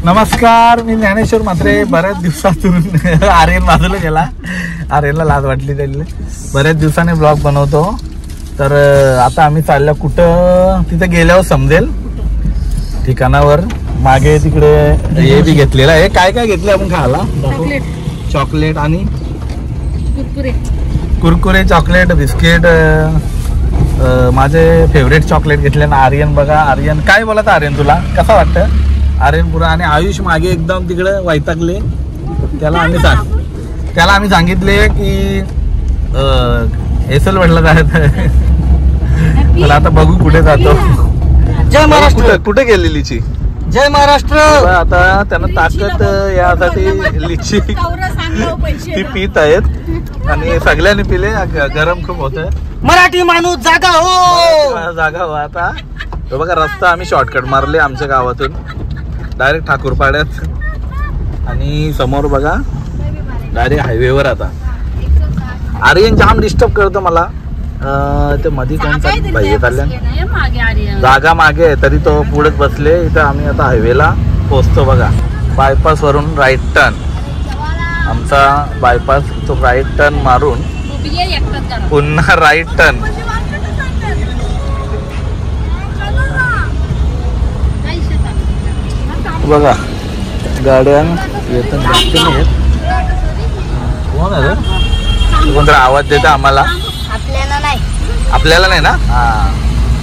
नमस्कार, मी ज्ञानेश्वर म्हात्रे. बऱ्याच दिवसातून आर्यन बाजूला गेला, आर्यनला लाज वाटली त्याला. बऱ्याच दिवसाने ब्लॉग बनवतो. तर आता आम्ही चाललो कुठं तिथे गेल्यावर समजेल ठिकाणावर. मागे तिकडे हे बी घेतलेलं आहे. काय काय घेतले आपण खायला? चॉकलेट आणि कुरकुरे, चॉकलेट, बिस्किट. माझे फेवरेट चॉकलेट घेतले ना. आर्यन बघा, आर्यन काय बोलत आर्यन, तुला कसं वाटतं? आर्यन पुरा आणि आयुष मागे एकदम तिकडे वैतागले. त्याला आम्ही सांगितले की एसल म्हटलं जायचं. तर आता बघू कुठे जातो. जय महाराष्ट्र. कुठे गेली लिची? जय महाराष्ट्र. आता त्यांना ताकद यासाठी लिची ती पित आहेत आणि सगळ्यांनी पिले. गरम खूप होत. मराठी माणूस जागा हो, जागा हो. आता तो बघा रस्ता आम्ही शॉर्टकट मारले आमच्या गावातून डायरेक्ट ठाकूरपाड्यात. आणि समोर बघा डायरेक्ट हायवेवर. आता आर्यन जाम डिस्टर्ब करतो मला. ते मध्ये कोण पाहिजे चालल्या जागा मागे आहे तरी तो पुढेच बसले. इथं आम्ही आता हायवेला पोहोचतो बघा. बायपास वरून राईट टर्न. आमचा बायपास तो राईट टर्न मारून पुन्हा राईट टर्न. बघा गाड्या येत नाही. कोण आहे कोणतरी आवाज देतं आम्हाला? आपल्याला नाही ना. हा,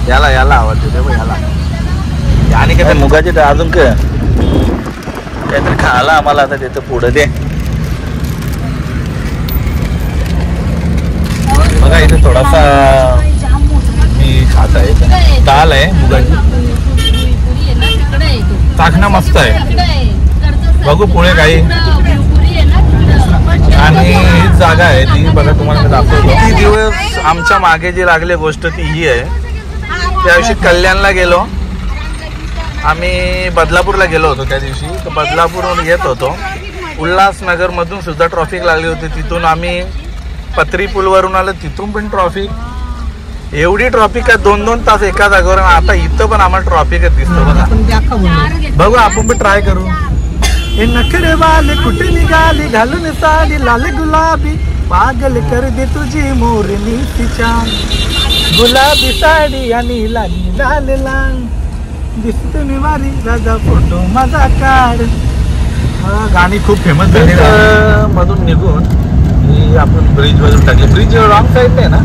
याला आवाज देते याला. आणि काय मुगाचे अजून काहीतरी खायला आम्हाला आता देतं पुढे दे. बघा इथे थोडासा मी खात आहे. दाल आहे मुगाची. चाखणं मस्त आहे. बघू पुढे काही. आणि ही जागा आहे ती बघा तुम्हाला मी दाखवतो. ती दिवस आमच्या मागे जी लागली गोष्ट ती ही आहे. त्या दिवशी कल्याणला गेलो आम्ही. बदलापूरला गेलो होतो त्या दिवशी. तर बदलापूरहून येत होतो. उल्हासनगर मधून सुद्धा ट्रॉफिक लागली होती. तिथून आम्ही पत्री पूलवरून आलो. तिथून पण ट्रॉफिक. एवढी ट्रॉफिक आहे 2-2 तास एका जागेवर. आता इथं पण आम्हाला ट्रॉफिकच दिसतो बघा. बघू आपण पण ट्राय करू. हे नखरे वाले कुठे निघाली घालून साडी लाल गुलाबी. पागल कर दे तुझी मोरनी तिच्या गुलाबी साडी आणि लाली लाल लाल. दिसते मी वारी राजा फोटो माझा काढ. गाणी खूप फेमस झाली. मधून निघून आपण ब्रिज वरून टाकले. ब्रिज रॉंग साईड आहे ना.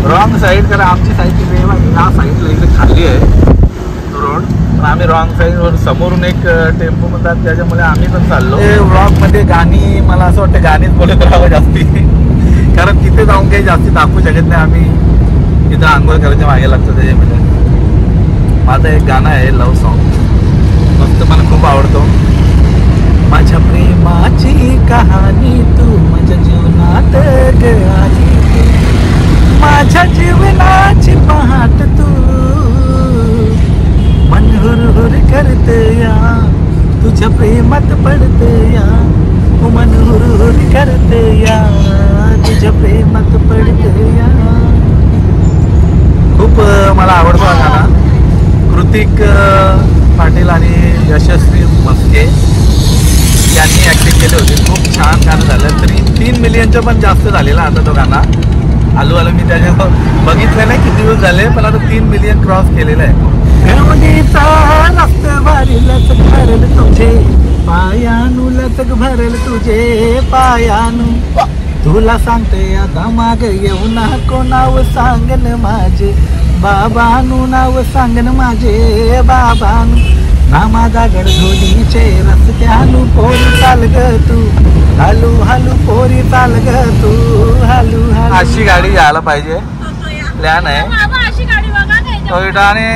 Wrong side. कारण आमची साईडची या साईडला इकडे खाली आहे रोड. पण आम्ही रॉंग साईडवर समोरून एक टेम्पो म्हणतात त्याच्यामुळे आम्ही पण चाललो. व्लॉग मध्ये गाणी मला असं वाटतं गाणीच बोलत राहावं जास्ती. कारण तिथे जाऊन काही जास्ती दाखवू शकत नाही आम्ही. तिथं आंघोळ करायच्या मागे लागतं. त्याच्यामध्ये माझं एक गाणं आहे लव्ह सॉन्ग. मस्त मला खूप आवडतो. माझ्या प्रेमाची कहाणी तू माझ्या जीवनात आली. माझ्या जीवनाची पहाट तू मन हुरहुर करते या. तुझ्या प्रेमात पडते या. मन हुरहुर करते या. तुझ्या प्रेमात पडते या. खूप मला आवडतो हा गाणा. कृतिक पाटील आणि यशस्वी मस्के यांनी ऍक्टिंग केली होती. खूप छान गाणं झालं. तरी 3 मिलियनचं पण जास्त झालेला आता तो गाणं. आलो मी त्याच्या बघितलं नाही किती दिवस झाले पण आता 3 मिलियन क्रॉस केलेलं आहे. लचक भरल तुझे पायानू. लचक भरल तुझे पायानू. तुला सांगते आता माग येऊ नको. नाव सांगन माझे बाबानू. नाव सांगन माझे बाबानू. ना माझा गडधोलीचे रस्त्यानू. पोरी चाल ग तू हालू हालू. पोरी चाल ग तू हालू हालू. अशी गाडी यायला पाहिजे. प्लॅन आहे टोयोटा. आणि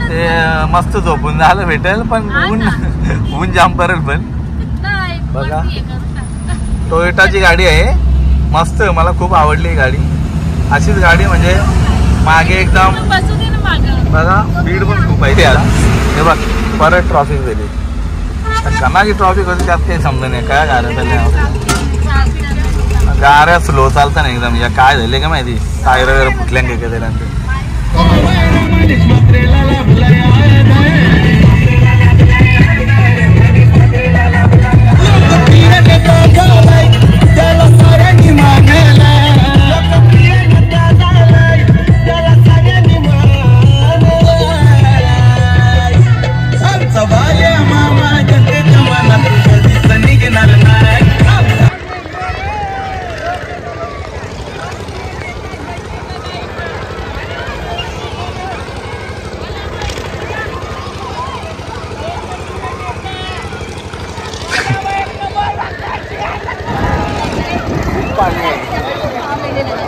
ते मस्त झोपून झालं भेटेल पण ऊन जाम करेल. पण बघा टोयोटाची गाडी आहे मस्त. मला खूप आवडली गाडी. अशीच गाडी म्हणजे मागे एकदम बघा स्पीड पण खूप आहे त्याला. हे बघ परत ट्रॉफिक झाली. कमागी ट्रॉफिक होती त्यात काही समजा नाही. काय गाड्या चालल्या गाड्या स्लो चालता नाही एकदम. या काय झाले का माहिती टायर वगैरे फुटल्या का त्याला.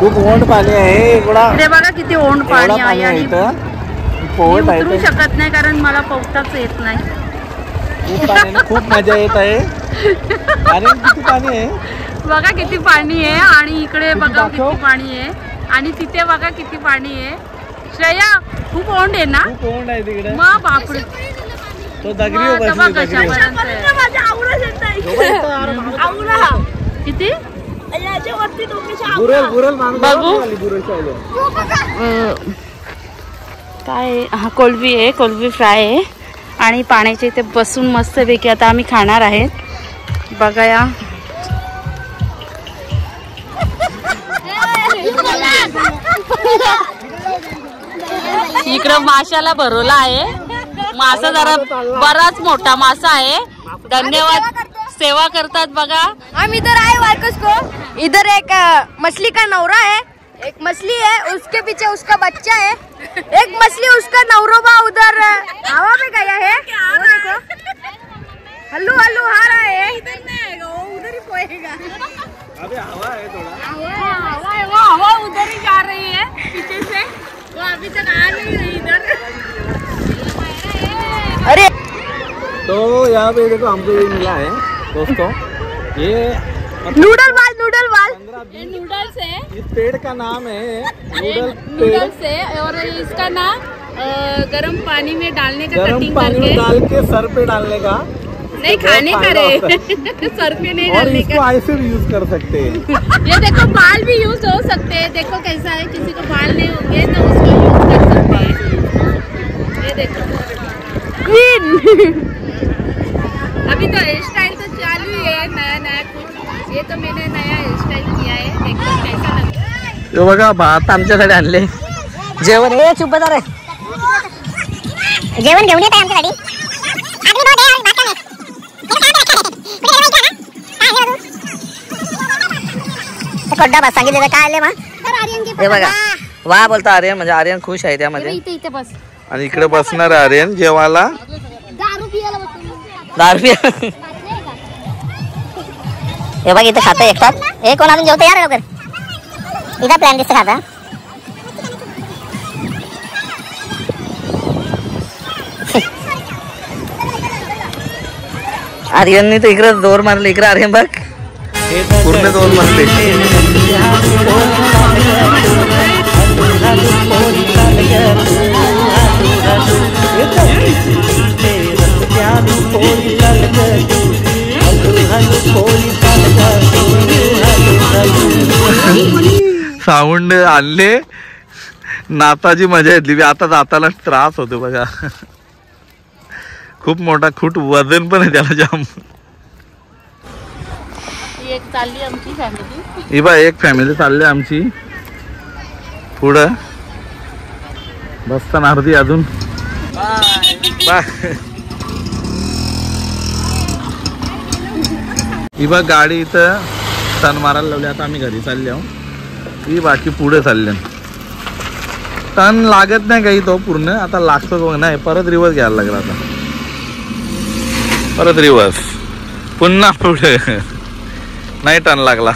खूप ओंड पाणी आहे इकडं. ते बघा किती ओंड पाणी आहे आणि इथं मी पोहत उतरू आहे शकत नाही कारण मला पोहताच येत नाही. खूप पाणी आहे, खूप मजा येत आहे. आणि किती पाणी आहे बघा किती पाणी आहे आणि इकडे बघा दाखव. किती पाणी आहे आणि तिथे बघा किती पाणी आहे. श्रेया खूप ओंड आहे ना. खूप ओंड आहे तिकडे. मग बापरे तो दगडी मग बसली, बघा दगडी. कशापर्यंत आहे. किती गुरल माणूस बघू. आली, गुरलची आली. काय हा कोलबी आहे, कोलबी फ्राय आहे आणि पाण्याच्या इथे बसून मस्तपैकी आता आम्ही खाणार आहेत. बघा या इकडं माशाला भरवला आहे. मासा जरा बराच मोठा मासा आहे. धन्यवाद, सेवा करतात बघा. हम इधर आए वाइकस को. इधर एक मछली का नौरा है, एक मछली है, उसके पीछे उसका बच्चा है, एक मछली उसका नौरोबा उधर हवा में गया है. वो देखो हल्लू हल्लू आ रहा है. इधर नहीं आएगा, वो उधर ही पोएगा. अबे हवा है थोड़ा. हवा है, वो हवा उधर ही जा रही है पीछे से. वो अभी तक आ नहीं रही इधर. अरे तो यहाँ पे देखो हमको ये मिला है दोस्तों. ये नूडल बाल, नूडल बाल. ये नूडल्स है, इस पेड़ का नाम है नूडल पेड़. नूडल्स है और इसका ना गर्म पानी में डालने का गर्म कटिंग पानी में करके. डाल के सर पे डालने का. नहीं खाने का रे सर पे नहीं और डालने इसको का. ऐसे भी यूज कर सकते हैं. ये देखो बाल भी यूज हो सकते हैं. देखो कैसा है, किसी को बाल नहीं होंगे तो उसको यूज कर सकते हैं. ये देखो अभी तो हेयर स्टाइल तो चालू ही है, नया नया कुछ. ये तो मैंने नया हेयर स्टाइल किया है. देखो कैसा लगता है. तो बघा भात आमच्यासाठी आणले. जेवण हे चुपदार आहे. जेवण घेऊन येत आहे आमच्यासाठी. खड्डा बस सांगितलं काय आले मग. हे बघा वा बोलता आर्यन, म्हणजे आर्यन खुश आहे त्यामध्ये. इथे इथे बस. आणि इकडे बसणार आहे आर्यन जेवायला. दारू पिया. हे बघ इथं खातं एकटाच. हे कोण अजून जेवतं यार लवकर. इथं प्लॅन दिसतं खाता. आर्यनने तर इकडे दोर मारले. इकडे आर्यन बघ पूर्ण दोन मारले. साऊंड आणले. नाताची मजा येतली. आता जाताना त्रास होतो बघा. खूप मोठा खूट वजन पण आहे त्याला जाम. ही एक चालली आमची फॅमिली. ही बा एक फॅमिली चालली आमची पुढं. बसताना अर्धी अजून. बाय. ही बा गाडी इथं टर्न मारायला लावली. आता आम्ही घरी चालले आहो. ही बाकी पुढे चालले. टर्न लागत नाही काही तो पूर्ण. आता लागतोच बघ. नाही परत रिवर्स घ्यायला लागला. आता परत रिवर्स पुन्हा पुढे. नाही टर्न लागला.